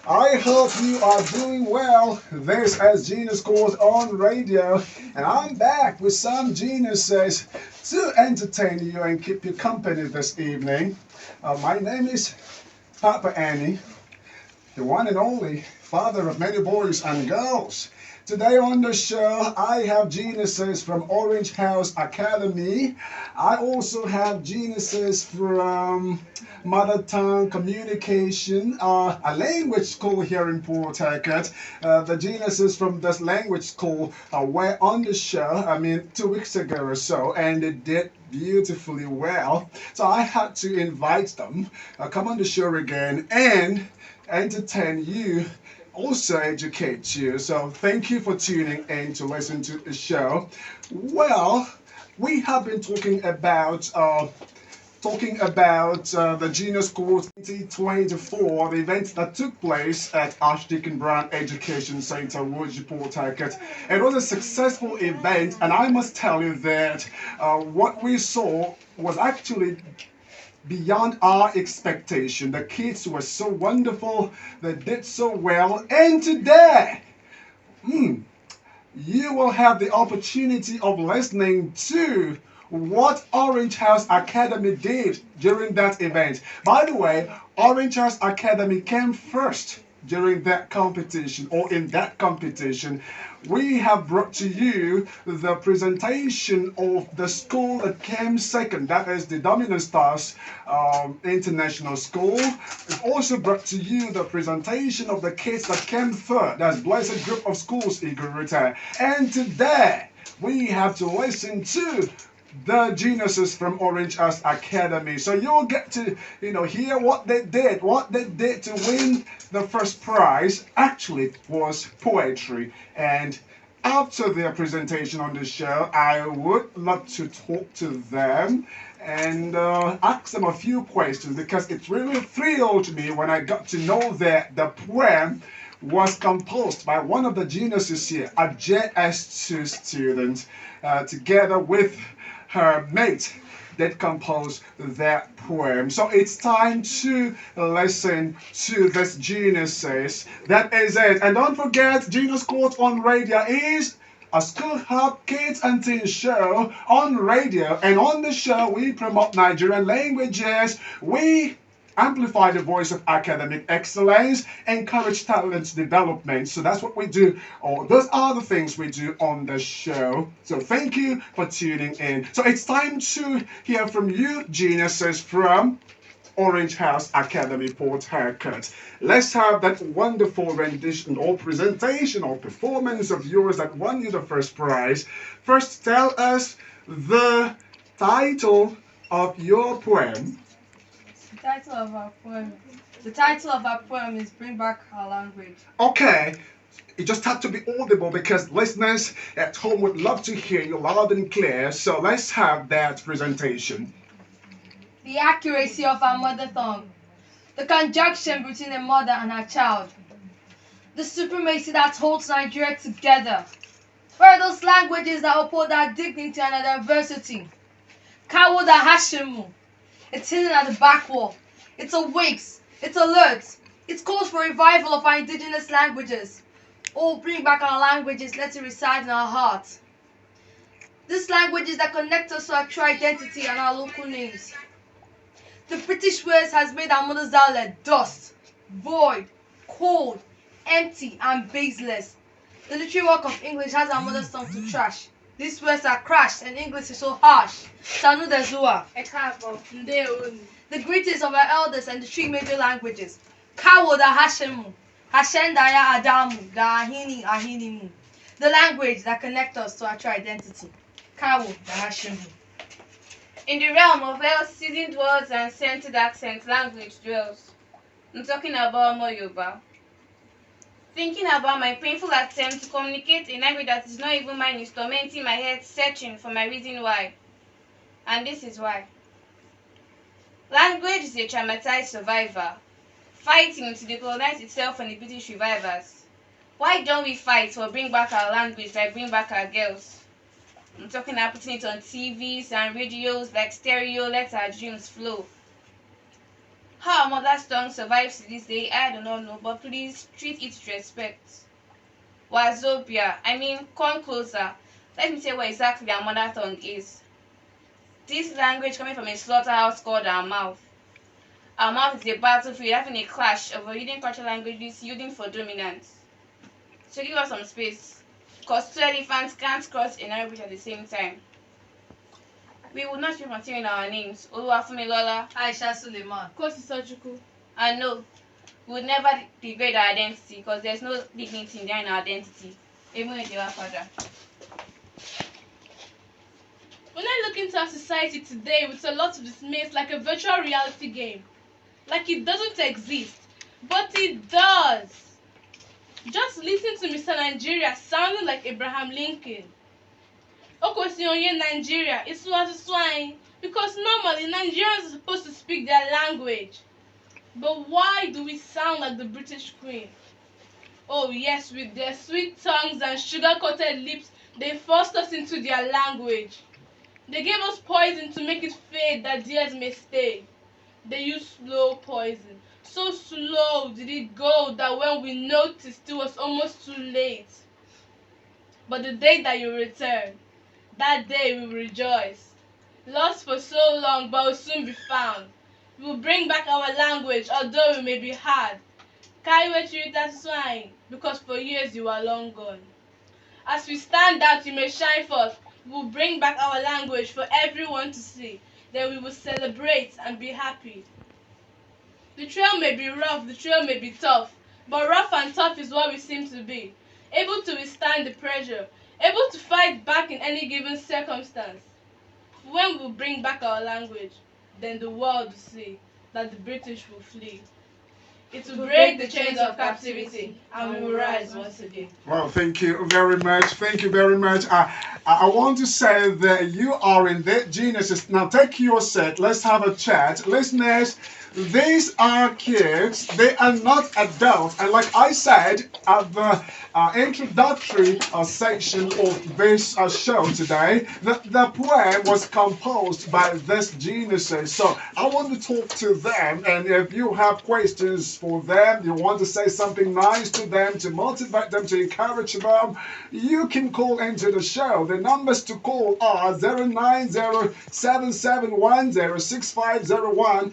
I hope you are doing well. This is Genius Calls on Radio, and I'm back with some geniuses to entertain you and keep you company this evening. My name is Papa Annie, the one and only father of many boys and girls. Today on the show, I have geniuses from Orange House Academy. I also have geniuses from Mother Tongue Communication, a language school here in Port Harcourt. The geniuses from this language school were on the show, 2 weeks ago or so, and they did beautifully well. So I had to invite them, come on the show again, and entertain you, also educate you. So thank you for tuning in to listen to the show. Well, we have been talking about the Genius School 2024, the event that took place at Archdeacon Brown Education Center, Woodgie, Port Harcourt. It was a successful event, and I must tell you that what we saw was actually beyond our expectation. The kids were so wonderful, they did so well, and today, you will have the opportunity of listening to what Orange House Academy did during that event. By the way, Orange House Academy came first during that competition, or in that competition. We have brought to you the presentation of the school that came second, that is the Dominant Stars International School. We've also brought to you the presentation of the kids that came third, that's Blessed Group of Schools, Igorita. And today, we have to listen to the geniuses from Orange House Academy. So you'll get to, hear what they did to win the first prize. Actually, it was poetry. And after their presentation on the show, I would love to talk to them and ask them a few questions because it really thrilled me when I got to know that the poem was composed by one of the geniuses here, a JS2 student, together with her mate that composed that poem. So it's time to listen to this geniuses. That is it. And don't forget, Genius Quotes on Radio is a school hub kids and teen show on radio. And on the show, we promote Nigerian languages. We amplify the voice of academic excellence, encourage talent development. So that's what we do, or those are the things we do on the show. So thank you for tuning in. So it's time to hear from you, geniuses from Orange House Academy, Port Harcourt. Let's have that wonderful rendition or presentation or performance of yours that won you the first prize. First, tell us the title of your poem. The title of our poem. The title of our poem is "Bring Back Our Language." Okay, it just had to be audible because listeners at home would love to hear you loud and clear. So let's have that presentation. The accuracy of our mother tongue. The conjunction between a mother and her child. The supremacy that holds Nigeria together. Where are those languages that uphold our dignity and our diversity? Kawo da Hashimu. It's hidden at the back wall. It awakes. It alerts. It calls for revival of our indigenous languages. Oh, bring back our languages. Let it reside in our hearts. These languages that connect us to our true identity and our local names. The British West has made our mother's dialect dust, void, cold, empty, and baseless. The literary work of English has our mother's tongue to trash. These words are crashed and English is so harsh. Sanu Dezua. The greetings of our elders and the three major languages. Kawo da Hashemu. Hashendaya Adamu. Da Ahini Ahinimu. The language that connects us to our true identity. Kawo da Hashemu. In the realm of well-seasoned words and scented accent, language dwells. I'm talking about Moyoba. Thinking about my painful attempt to communicate a language that is not even mine is tormenting my head, searching for my reason why. And this is why. Language is a traumatized survivor, fighting to decolonize itself from the British revivers. Why don't we fight or bring back our language like bring back our girls? I'm talking about putting it on TVs and radios like stereo, let our dreams flow. How our mother's tongue survives to this day, I do not know, but please treat it with respect. Wazobia, I mean, come closer. Let me tell you what exactly our mother tongue is. This language coming from a slaughterhouse called our mouth. Our mouth is a battlefield having a clash of yielding cultural languages yielding for dominance. So give us some space, cause two elephants can't cross a narrow bridge at the same time. We will not be continuing our names. Oluwafumilola, Aisha Suleiman. Kosi Sojuku. and no, we will never degrade our identity because there's no dignity in our identity. Even if they were father. When I look into our society today with a lot of dismay, it's like a virtual reality game. Like it doesn't exist. But it does. Just listen to Mr. Nigeria sounding like Abraham Lincoln. Okosionye Nigeria is swine because normally Nigerians are supposed to speak their language. But why do we sound like the British Queen? Oh yes, with their sweet tongues and sugar-coated lips, they forced us into their language. They gave us poison to make it fade that theirs may stay. They used slow poison. So slow did it go that when we noticed it was almost too late. But the day that you return, that day we rejoice. Lost for so long but will soon be found. We will bring back our language although we may be hard. Carry what you eat as swine, because for years you are long gone. As we stand out, you may shine forth. We will bring back our language for everyone to see. Then we will celebrate and be happy. The trail may be rough, the trail may be tough, but rough and tough is what we seem to be. Able to withstand the pressure, able to fight back in any given circumstance. When we will bring back our language, then the world will see that the British will flee. It will break the chains of captivity and we will rise once again. Well, thank you very much. Thank you very much. I want to say that you are in the Genesis. Now take your set. Let's have a chat. Listeners, these are kids. They are not adults. And like I said at the introductory section of this show today, the poem was composed by this Genesis. So I want to talk to them. And if you have questions for them, you want to say something nice to them, to motivate them, to encourage them, you can call into the show. The numbers to call are 09077106501,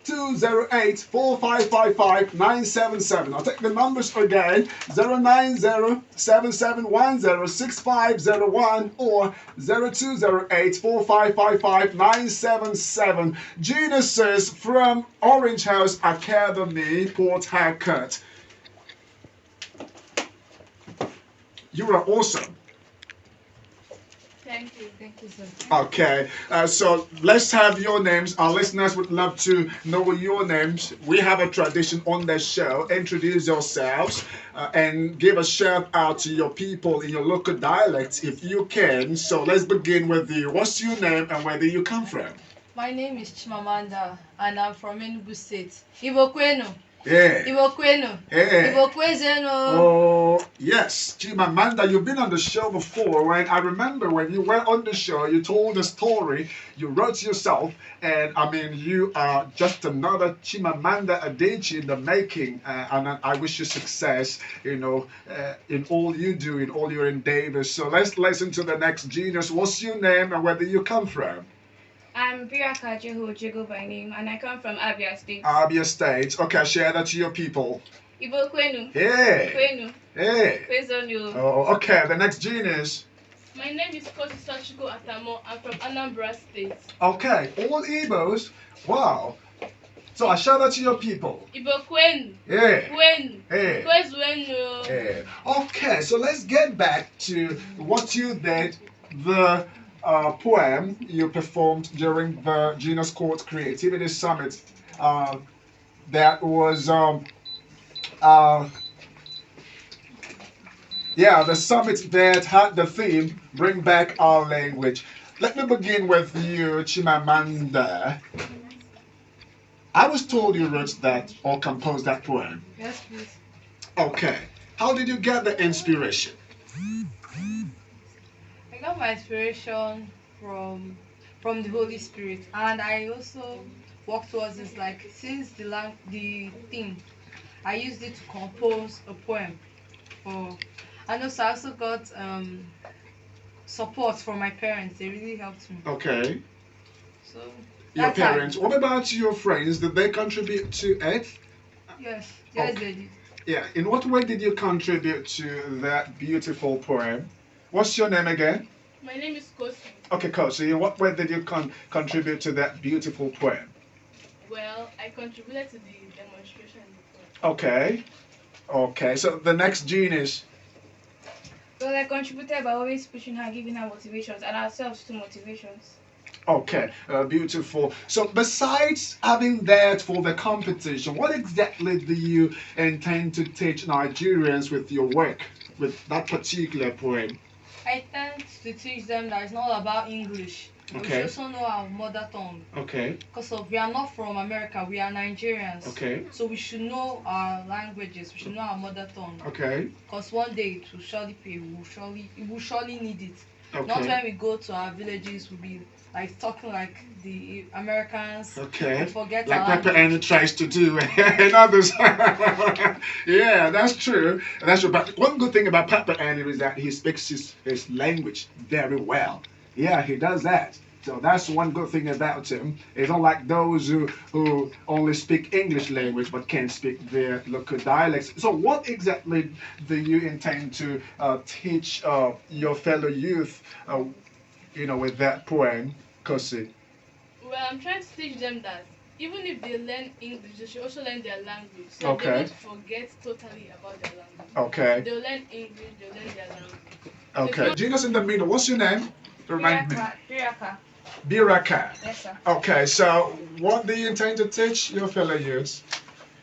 0208 4555 977. I'll take the numbers again: 09077106501 or 0208 4555 977. Genesis from Orange House Academy, Port Harcourt. You are awesome. Thank you. Thank you, sir. Okay, so let's have your names. Our listeners would love to know your names. We have a tradition on the show. Introduce yourselves and give a shout out to your people in your local dialects if you can. So let's begin with you. What's your name and where do you come from? My name is Chimamanda and I'm from Enugu State. Ibokwenu. Yeah. Ibokwenu. Yeah. Ibokwezeno. Oh, yes. Chimamanda, you've been on the show before. When I remember when you were on the show, you told a story, you wrote yourself, and I mean, you are just another Chimamanda Adichie in the making. And I wish you success, in all you do, in all your endeavors. So let's listen to the next genius. What's your name and where do you come from? I'm Biraka Jeho by name, and I come from Abia State. Abia State. Okay, share that to your people. Ibo Kwenu. Hey. Kwenu. Hey. Kwezonu. Oh, okay. The next genius. My name is Kosi Sojuku Atamo. I'm from Anambra State. Okay, all Igbos. Wow. So I shout out to your people. Ibokwenu. Yeah. Kwenu. Yeah. Kwezwenu. Yeah. Okay, so let's get back to what you did, the poem you performed during the Genius Court Creativity Summit. That was, the summit that had the theme, Bring Back Our Language. Let me begin with you, Chimamanda. I was told you wrote that or composed that poem. Yes, please. Okay. How did you get the inspiration? I got my inspiration from the Holy Spirit, and I also work towards is like since the theme, I used it to compose a poem for. And also I also got support from my parents. They really helped me. Okay. So Your that's how. parents. What about your friends? Did they contribute to it? Yes, Okay. they did. Yeah. In what way did you contribute to that beautiful poem? What's your name again? My name is Kosi. Okay, coach. So in what way did you contribute to that beautiful poem? Well, I contributed to the demonstration before. Okay. Okay. So the next genius. Well, I contributed by always pushing her, giving her motivations, and ourselves to motivations. Okay, beautiful. So besides having that for the competition, what exactly do you intend to teach Nigerians with your work, with that particular poem? I tend to teach them that it's not about English. We Okay. should also know our mother tongue. Okay, Because of we are not from America, we are Nigerians. okay, So we should know our languages, we should know our mother tongue. okay, Because one day it will surely pay, we will surely need it. Not okay, when we go to our villages, we'll be like talking like the Americans okay. and forget Like our Pepper language. Annie tries to do and others. Yeah, that's true. That's true. But one good thing about Pepper Annie is that he speaks his language very well. Yeah, he does that. So that's one good thing about him. It's not like those who only speak English language but can't speak their local dialects. So what exactly do you intend to teach your fellow youth, with that poem, Kosi? Well, I'm trying to teach them that even if they learn English, they should also learn their language. So Okay. they won't forget totally about their language. Okay, They'll learn English, they'll learn their language. okay. Genius in the middle, what's your name? Remind me. Piraka. Biraka. Yes, sir. Okay, so what do you intend to teach your fellow youths?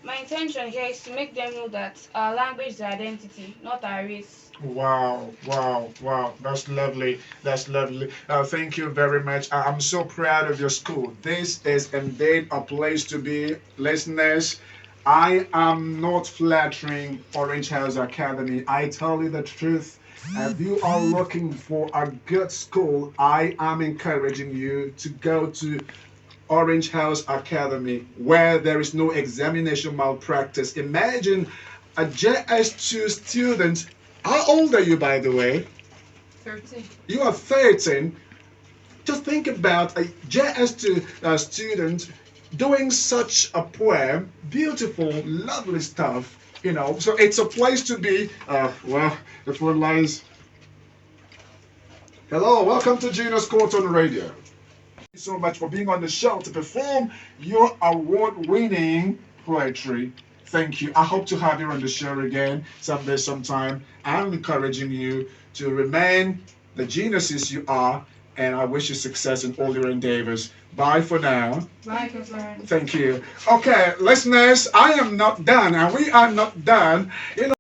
My intention here is to make them know that our language is our identity, not our race. Wow, wow, wow. That's lovely. That's lovely. Thank you very much. I'm so proud of your school. This is indeed a place to be. Listeners, I am not flattering Orange House Academy. I tell you the truth. If you are looking for a good school, I am encouraging you to go to Orange House Academy, where there is no examination malpractice. Imagine a JS2 student. How old are you, by the way? 13. You are 13. Just think about a JS2 student doing such a poem. Beautiful, lovely stuff. So it's a place to be. The phone lines. Hello, welcome to Genius Court on Radio. Thank you so much for being on the show to perform your award-winning poetry. Thank you. I hope to have you on the show again someday, sometime. I'm encouraging you to remain the geniuses you are, and I wish you success in all your endeavors. Bye for now. Bye, Professor. Thank you. Okay, listeners, I am not done, and we are not done.